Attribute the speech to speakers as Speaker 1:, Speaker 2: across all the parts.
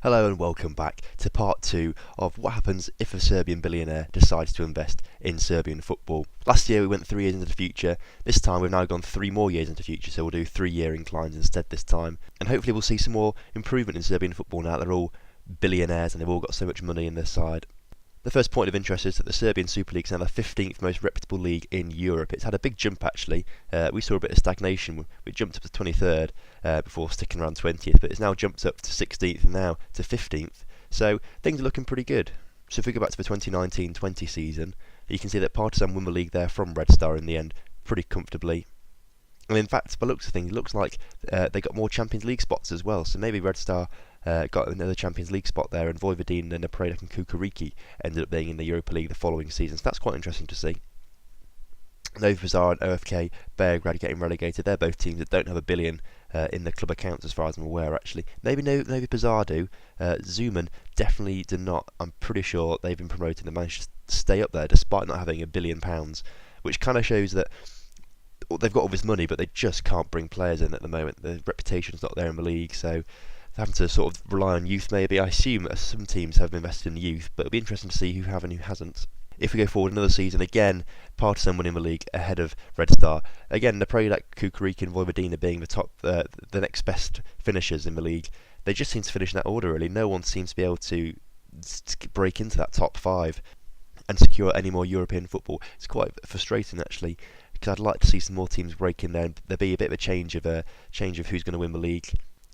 Speaker 1: Hello and welcome back to part 2 of what happens if a Serbian billionaire decides to invest in Serbian football. Last year we went 3 years into the future. This time we've now gone 3 more years into the future, so we'll do 3-year inclines instead this time. And hopefully we'll see some more improvement in Serbian football now that they're all billionaires and they've all got so much money in their side. The first point of interest is that the Serbian Super League is now the 15th most reputable league in Europe. It's had a big jump actually. We saw a bit of stagnation. We jumped up to 23rd before sticking around 20th, but it's now jumped up to 16th and now to 15th. So things are looking pretty good. So if we go back to the 2019-20 season, you can see that Partizan won the league there from Red Star in the end pretty comfortably. And in fact, by the looks of things, it looks like they got more Champions League spots as well. So maybe Red Star got another Champions League spot there, and Vojvodina and Napredak and Kukuriki ended up being in the Europa League the following season. So that's quite interesting to see. Novi Pazar and OFK Beograd getting relegated. They're both teams that don't have a billion in their club accounts as far as I'm aware actually. Maybe Novi Pazar do. Zuman definitely do not. I'm pretty sure they've been promoted and managed to stay up there despite not having £1 billion, which kind of shows that they've got all this money but they just can't bring players in at the moment. The reputation's not there in the league, so having to sort of rely on youth maybe. I assume that some teams have invested in youth, but it'll be interesting to see who have and who hasn't. If we go forward another season, again, Partizan winning the league ahead of Red Star. Again, Napredak, Kukuriki and Vojvodina being the top, the next best finishers in the league. They just seem to finish in that order really. No one seems to be able to break into that top 5 and secure any more European football. It's quite frustrating actually, because I'd like to see some more teams break in there and there be a bit of a change of who's going to win the league.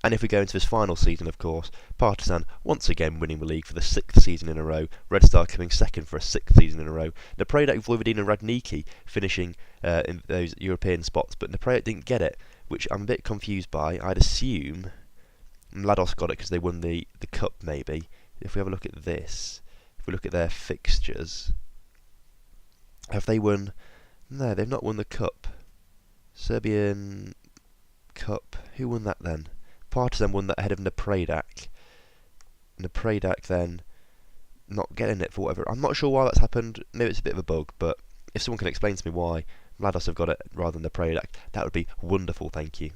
Speaker 1: And if we go into this final season, of course, Partizan once again winning the league for the 6th season in a row, Red Star coming second for a 6th season in a row, Napredak, Vojvodina and Radniki finishing in those European spots, but Napredak didn't get it, which I'm a bit confused by. I'd assume Mladost got it because they won the cup maybe. If we have a look at this, if we look at their fixtures, have they won? No, they've not won the cup. Serbian Cup, who won that then? Partizan won that ahead of Napredak. Napredak then not getting it for whatever. I'm not sure why that's happened. Maybe it's a bit of a bug, but if someone can explain to me why Mladost have got it rather than Napredak, that would be wonderful, thank you.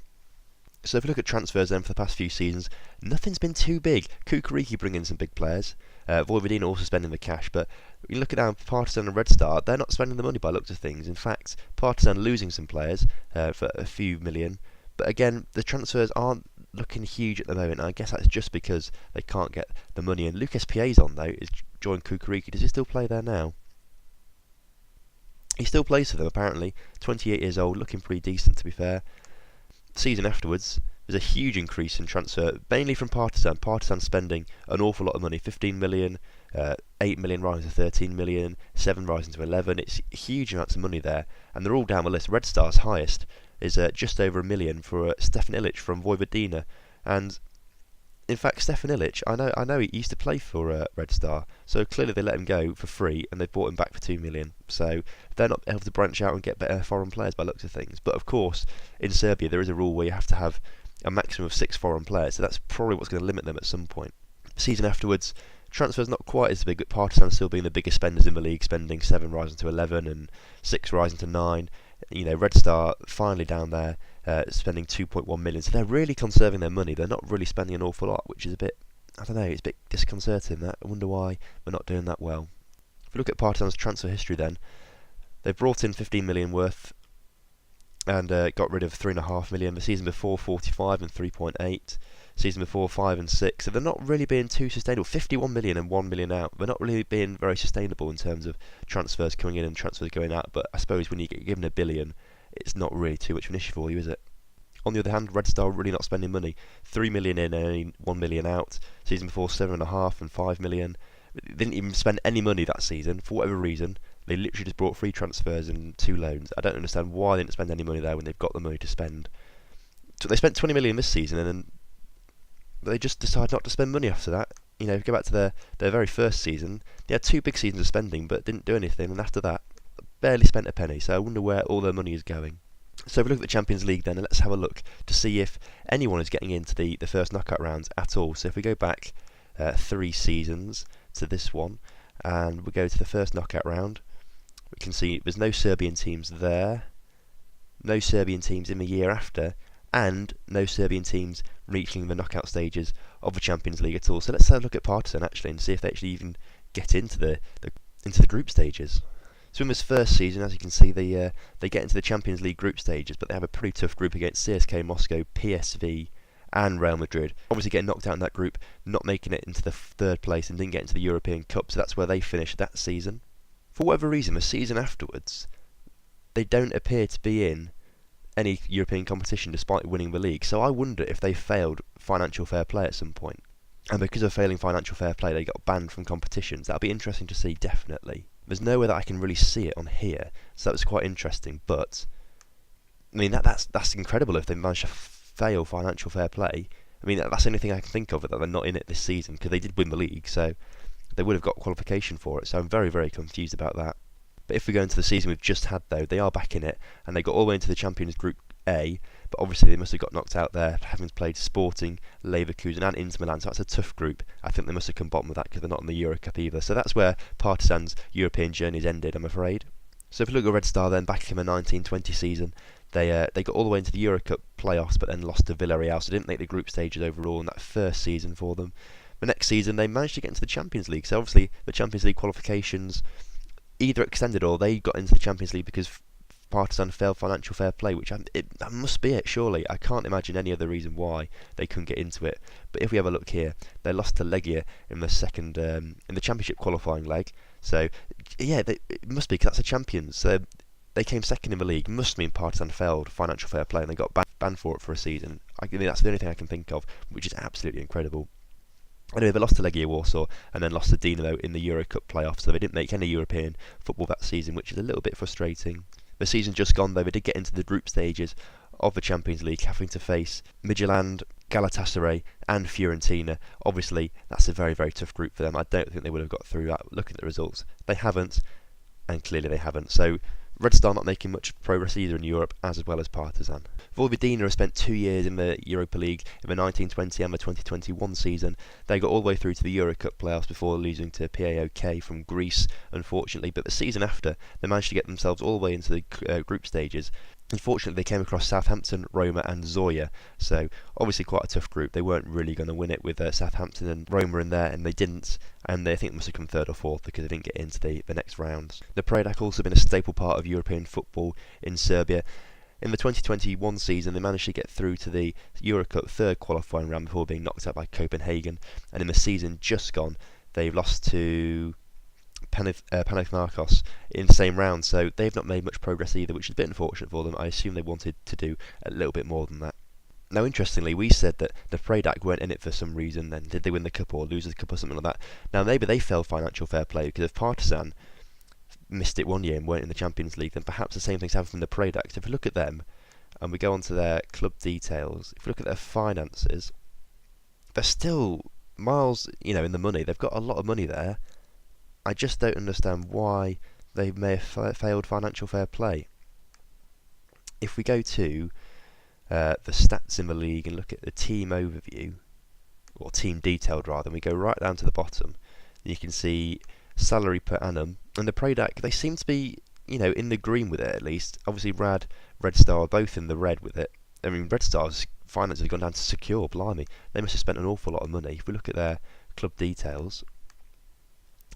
Speaker 1: So if we look at transfers then for the past few seasons, nothing's been too big. Kukuriki bringing in some big players. Vojvodina also spending the cash, but you look at now Partizan and Red Star, they're not spending the money by looks of things. In fact, Partizan losing some players for a few million, but again, the transfers aren't looking huge at the moment. I guess that's just because they can't get the money. And Lucas Piazon though is joined Kukuriki. Does he still play there now? He still plays for them apparently. 28 years old, looking pretty decent to be fair. Season afterwards, there's a huge increase in transfer, mainly from Partizan. Partizan spending an awful lot of money, 15 million, 8 million rising to 13 million, 7 rising to 11. It's huge amounts of money there, and they're all down the list. Red Star's highest is just over 1 million for Stefan Ilic from Vojvodina, and in fact Stefan Ilic, I know he used to play for Red Star, so clearly they let him go for free and they bought him back for 2 million. So they're not able to branch out and get better foreign players by looks of things. But of course, in Serbia there is a rule where you have to have a maximum of 6 foreign players, so that's probably what's going to limit them at some point. Season afterwards, transfers not quite as big, but Partizan still being the biggest spenders in the league, spending 7 rising to 11 and 6 rising to 9. You know, Red Star finally down there, spending 2.1 million. So they're really conserving their money. They're not really spending an awful lot, which is a bit, I don't know, it's a bit disconcerting. That I wonder why they're not doing that well. If we look at Partizan's transfer history, then they've brought in 15 million worth and got rid of 3.5 million. The season before 45 and 3.8. Season before 5 and 6. So they're not really being too sustainable. 51 million and 1 million out. They're not really being very sustainable in terms of transfers coming in and transfers going out. But I suppose when you get given £1 billion, it's not really too much of an issue for you, is it? On the other hand, Red Star really not spending money. 3 million in and only 1 million out. Season before 7.5 and 5 million. They didn't even spend any money that season for whatever reason. They literally just brought 3 transfers and 2 loans. I don't understand why they didn't spend any money there when they've got the money to spend. So they spent 20 million this season and then they just decide not to spend money after that. You know, go back to their very first season, they had 2 big seasons of spending but didn't do anything, and after that barely spent a penny. So I wonder where all their money is going. So if we look at the Champions League then, let's have a look to see if anyone is getting into the first knockout rounds at all. So if we go back 3 seasons to this one and we go to the first knockout round, we can see there's no Serbian teams there, no Serbian teams in the year after, and no Serbian teams reaching the knockout stages of the Champions League at all. So let's have a look at Partizan actually and see if they actually even get into the group stages. So in this first season, as you can see, they get into the Champions League group stages, but they have a pretty tough group against CSK Moscow, PSV, and Real Madrid. Obviously getting knocked out in that group, not making it into the third place, and didn't get into the European Cup, so that's where they finished that season. For whatever reason, the season afterwards, they don't appear to be in any European competition despite winning the league. So I wonder if they failed financial fair play at some point. And because of failing financial fair play, they got banned from competitions. That'll be interesting to see, definitely. There's nowhere that I can really see it on here, so that was quite interesting. But I mean, that's incredible if they managed to fail financial fair play. I mean, that's the only thing I can think of that they're not in it this season, because they did win the league, so they would have got qualification for it. So I'm very, very confused about that. But if we go into the season we've just had, though, they are back in it, and they got all the way into the Champions Group A, but obviously they must have got knocked out there, having played Sporting, Leverkusen and Inter Milan, so that's a tough group. I think they must have come bottom of that because they're not in the Euro Cup either. So that's where Partizan's European journey's ended, I'm afraid. So if we look at Red Star then, back in the 1920 season, they got all the way into the Euro Cup playoffs, but then lost to Villarreal, so didn't make the group stages overall in that first season for them. The next season they managed to get into the Champions League, so obviously the Champions League qualifications either extended or they got into the Champions League because Partizan failed financial fair play, which that must be it, surely. I can't imagine any other reason why they couldn't get into it. But if we have a look here, they lost to Legia in the second, in the Championship qualifying leg. So, yeah, it must be because that's the champions. So they came second in the league. Must mean Partizan failed financial fair play and they got banned for it for a season. I mean, that's the only thing I can think of, which is absolutely incredible. Anyway, they lost to Legia Warsaw and then lost to Dinamo in the Euro Cup playoffs, so they didn't make any European football that season, which is a little bit frustrating. The season just gone, though, they did get into the group stages of the Champions League, having to face Midtjylland, Galatasaray and Fiorentina. Obviously, that's a very, very tough group for them. I don't think they would have got through that looking at the results. They haven't, and clearly they haven't. So Red Star not making much progress either in Europe, as well as Partizan. Vojvodina have spent 2 years in the Europa League in the 1920 and the 2021 season. They got all the way through to the Euro Cup playoffs before losing to PAOK from Greece, unfortunately. But the season after, they managed to get themselves all the way into the group stages. Unfortunately, they came across Southampton, Roma and Zoya, so obviously quite a tough group. They weren't really going to win it with Southampton and Roma in there, and they didn't, and they think they must have come third or fourth because they didn't get into the next rounds. The Predak also been a staple part of European football in Serbia. In the 2021 season, they managed to get through to the Euro Cup third qualifying round before being knocked out by Copenhagen, and in the season just gone, they've lost to Panathinaikos in the same round, so they've not made much progress either, which is a bit unfortunate for them. I assume they wanted to do a little bit more than that. Now, interestingly, we said that the Predak weren't in it for some reason, and did they win the cup or lose the cup or something like that? Now, maybe they failed financial fair play, because if Partizan missed it one year and weren't in the Champions League, then perhaps the same thing's happened from the Predak. So if we look at them, and we go on to their club details, if we look at their finances, they're still miles, in the money. They've got a lot of money there. I just don't understand why they may have failed financial fair play. If we go to the stats in the league and look at the team overview, or team detailed rather, and we go right down to the bottom, you can see salary per annum. And the Predak, they seem to be, in the green with it at least. Obviously, Red Star are both in the red with it. I mean, Red Star's finances have gone down to secure, blimey. They must have spent an awful lot of money. If we look at their club details,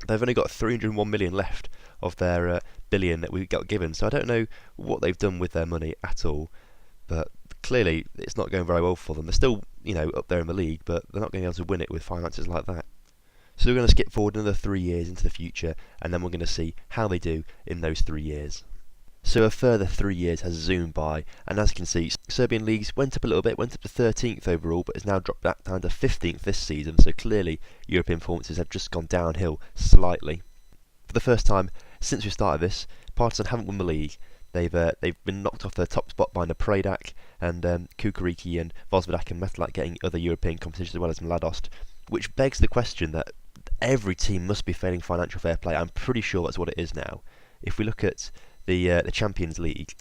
Speaker 1: they've only got 301 million left of their billion that we got given, so I don't know what they've done with their money at all, but clearly it's not going very well for them. They're still, up there in the league, but they're not going to be able to win it with finances like that. So we're going to skip forward another 3 years into the future, and then we're going to see how they do in those 3 years. So a further 3 years has zoomed by, and as you can see, Serbian leagues went up a little bit, went up to 13th overall, but has now dropped back down to 15th this season, so clearly European performances have just gone downhill slightly. For the first time since we started this, Partizan haven't won the league. They've been knocked off their top spot by Predak and Kukuriki and Vozvodak and Metlak getting other European competitions as well as Mladost, which begs the question that every team must be failing financial fair play. I'm pretty sure that's what it is now. If we look at the Champions League,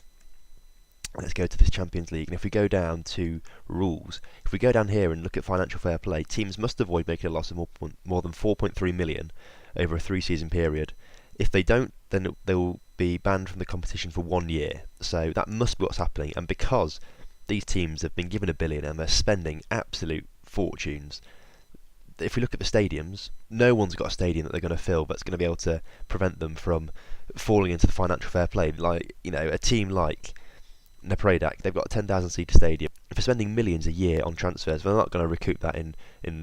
Speaker 1: let's go to this Champions League, and if we go down to rules, if we go down here and look at financial fair play, teams must avoid making a loss of more than 4.3 million over a 3-season period. If they don't, then they will be banned from the competition for 1 year. So that must be what's happening, and because these teams have been given a billion and they're spending absolute fortunes, if we look at the stadiums, no one's got a stadium that they're going to fill that's going to be able to prevent them from falling into the financial fair play. Like, a team like Napredak, they've got a 10,000 seater stadium. If they're spending millions a year on transfers, they're not going to recoup that in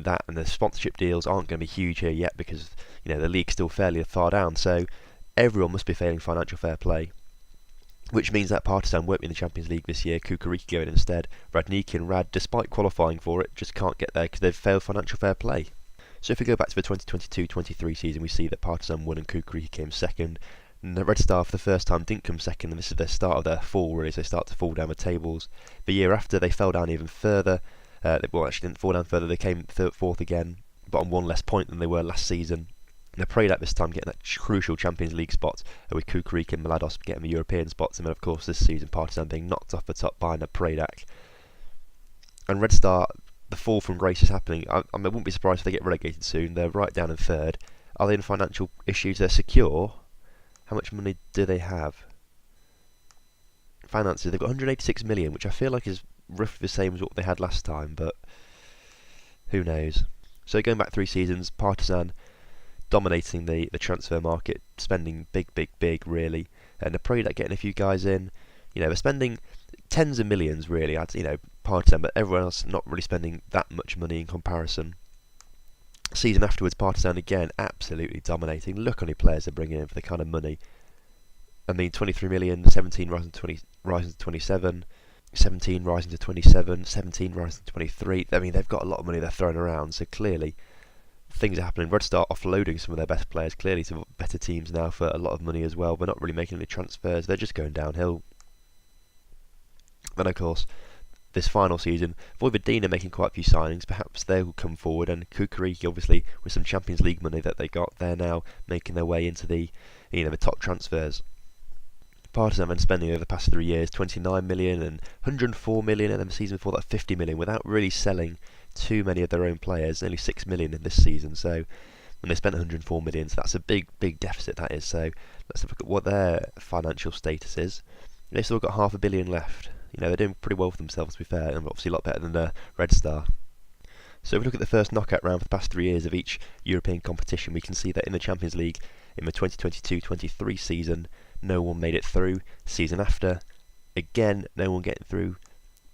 Speaker 1: that, and the sponsorship deals aren't going to be huge here yet because the league's still fairly far down. So everyone must be failing financial fair play, which means that Partizan won't be in the Champions League this year. Kukuriki going instead. Radniki and Rad, despite qualifying for it, just can't get there because they've failed financial fair play. So if we go back to the 2022-23 season, we see that Partizan won and Kukuriki came second. And the Red Star for the first time didn't come second, and this is the start of their fall, really, so they start to fall down the tables. The year after, they fell down even further. They actually didn't fall down further, they came fourth again, but on one less point than they were last season. And they prayed at this time getting that crucial Champions League spot, with Kukurik and Mlados getting the European spots, and then of course this season Partizan being knocked off the top by Napredak. And Red Star, the fall from grace is happening. I wouldn't be surprised if they get relegated soon. They're right down in third. Are they in financial issues? They're secure. How much money do they have? Finances, they've got 186 million, which I feel like is roughly the same as what they had last time, but who knows. So going back 3 seasons, Partizan dominating the transfer market, spending big really, and I pray that getting a few guys in, they're spending tens of millions really, Partizan, but everyone else not really spending that much money in comparison. Season afterwards, Partizan again absolutely dominating. Look how many players they're bringing in for the kind of money. 23 million, 17 rising to 27, 17 rising to 27, 17 rising to 23. They've got a lot of money they're throwing around, so clearly things are happening. Red Star offloading some of their best players clearly to better teams now for a lot of money as well. They're not really making any transfers, they're just going downhill. Then of course, this final season, Vojvodina making quite a few signings. Perhaps they'll come forward, and Kukuriki, obviously with some Champions League money that they got, they're now making their way into the the top transfers. Partizan have been spending over the past 3 years 29 million and 104 million, and then the season before that 50 million without really selling too many of their own players. Only 6 million in this season, so when they spent 104 million, so that's a big deficit that is. So let's have a look at what their financial status is. They've still got $500 million left. They're doing pretty well for themselves, to be fair, and obviously a lot better than Red Star. So if we look at the first knockout round for the past 3 years of each European competition, we can see that in the Champions League, in the 2022-23 season, no one made it through. Season after, again, no one getting through.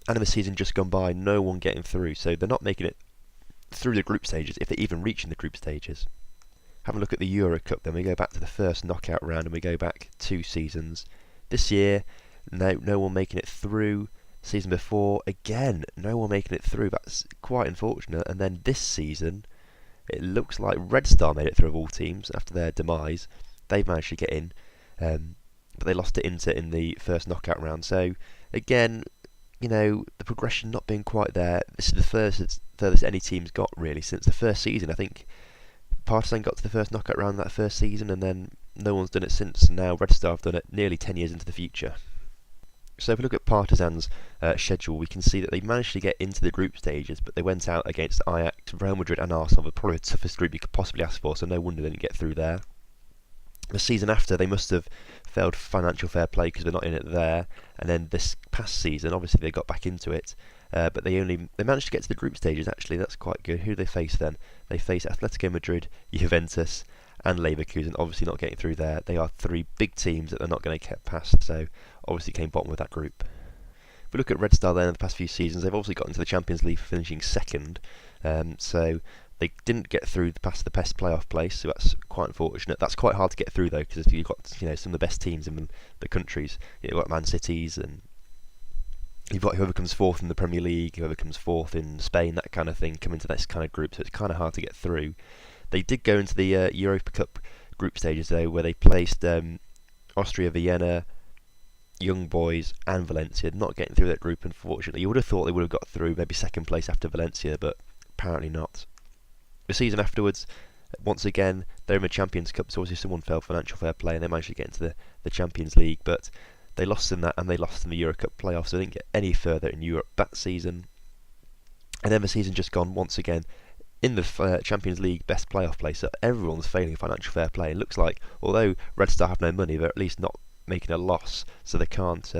Speaker 1: And in the season just gone by, no one getting through. So they're not making it through the group stages, if they're even reaching the group stages. Have a look at the Euro Cup, then we go back to the first knockout round, and we go back 2 seasons. This year, no one making it through. Season before, again, no one making it through. That's quite unfortunate. And then this season, it looks like Red Star made it through of all teams after their demise. They've managed to get in, but they lost to Inter in the first knockout round. So again, the progression not being quite there. This is the furthest any team's got really since the first season. I think Partizan got to the first knockout round that first season, and then no one's done it since. Now Red Star have done it nearly 10 years into the future. So if we look at Partizan's schedule, we can see that they managed to get into the group stages, but they went out against Ajax, Real Madrid and Arsenal, probably the toughest group you could possibly ask for, so no wonder they didn't get through there. The season after, they must have failed financial fair play because they're not in it there, and then this past season, obviously they got back into it, but they managed to get to the group stages actually. That's quite good. Who do they face then? They face Atletico Madrid, Juventus and Leverkusen, obviously not getting through there. They are 3 big teams that they're not going to get past, so obviously came bottom of that group. If we look at Red Star then in the past few seasons, they've obviously got into the Champions League finishing second, so they didn't get through past the best playoff place, so that's quite unfortunate. That's quite hard to get through though, because if you've got some of the best teams in the countries, you've got Man Cities, and you've got whoever comes fourth in the Premier League, whoever comes fourth in Spain, that kind of thing, come into this kind of group, so it's kind of hard to get through. They did go into the Europa Cup group stages though, where they placed Austria Vienna, Young Boys and Valencia. Not getting through that group, unfortunately. You would have thought they would have got through, maybe second place after Valencia, but apparently not. The season afterwards, once again, they're in the Champions Cup, so obviously someone failed financial fair play and they managed to get into the Champions League, but they lost in that and they lost in the Euro Cup playoffs, so they didn't get any further in Europe that season. And then the season just gone, once again, in the Champions League best playoff place, so everyone's failing financial fair play. It looks like, although Red Star have no money, they're at least not making a loss, so they can't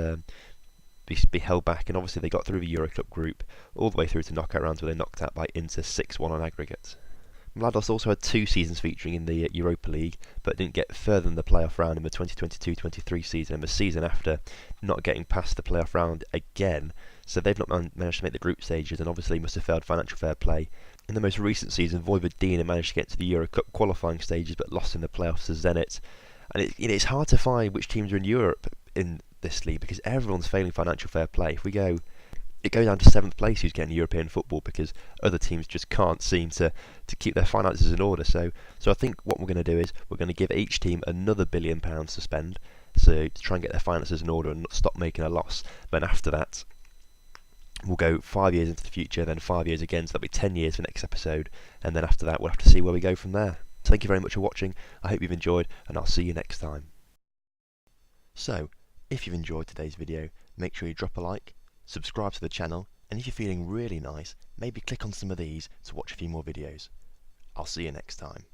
Speaker 1: be held back. And obviously they got through the Euro Cup group all the way through to knockout rounds, where they knocked out by Inter 6-1 on aggregate. Mladost also had 2 seasons featuring in the Europa League, but didn't get further than the playoff round in the 2022-23 season, and the season after not getting past the playoff round again. So they've not managed to make the group stages, and obviously must have failed financial fair play. In the most recent season, Vojvodina managed to get to the Euro Cup qualifying stages, but lost in the playoffs to Zenit. And it's hard to find which teams are in Europe in this league because everyone's failing financial fair play. It goes down to 7th place who's getting European football because other teams just can't seem to keep their finances in order. So I think what we're going to do is we're going to give each team another £1 billion to spend, so to try and get their finances in order and not stop making a loss. Then after that, we'll go 5 years into the future, then 5 years again, so that'll be 10 years for next episode, and then after that we'll have to see where we go from there. So thank you very much for watching, I hope you've enjoyed, and I'll see you next time. So, if you've enjoyed today's video, make sure you drop a like, subscribe to the channel, and if you're feeling really nice, maybe click on some of these to watch a few more videos. I'll see you next time.